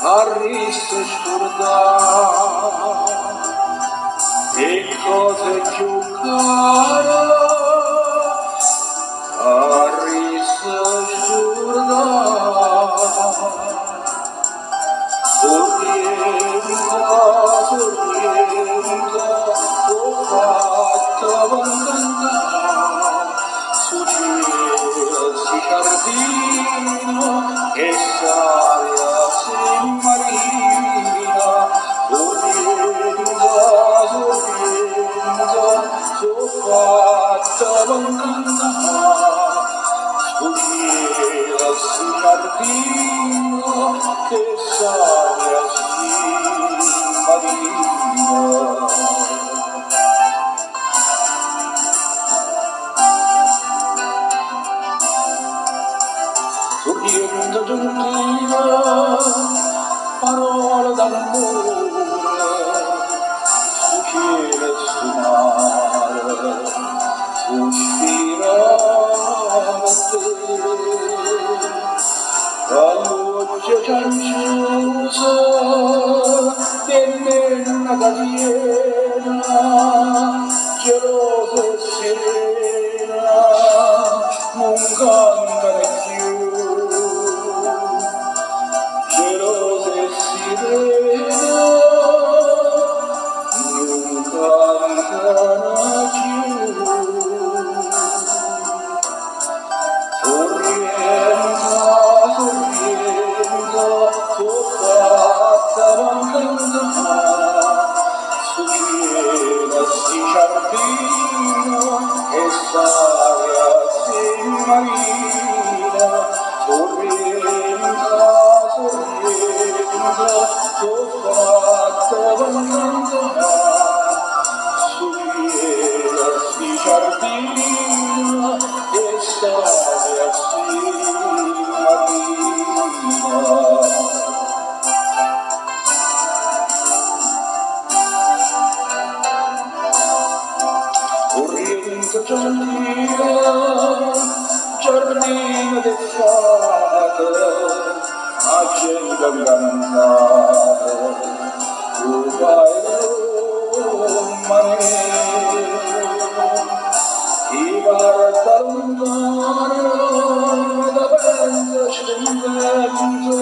Arrisso scorda e cose più care Arrisso scorda sorrienta ho fatto abbandonare su si giardino e saria sin marina sorrienta ho fatto abbandonare su si giardino che saria sin marina sorriendo gentile, parole d'amore, su cielo e su mare, sospirate. La luce canciosa dell'enna galiena, gelosa e serena, non cantare più. Gelosa e sirena, non cantano più. Sorrienta, ho fatta abbandonare su cielo si giardino e saria sin marina. Sorrienta, ho fatto abbandonare su cielo si giardino e saria sin marina. Corriente gentile, giardino d'estate, accenda ingannata, tu vai romane, ti guarda lontano da vento scendente,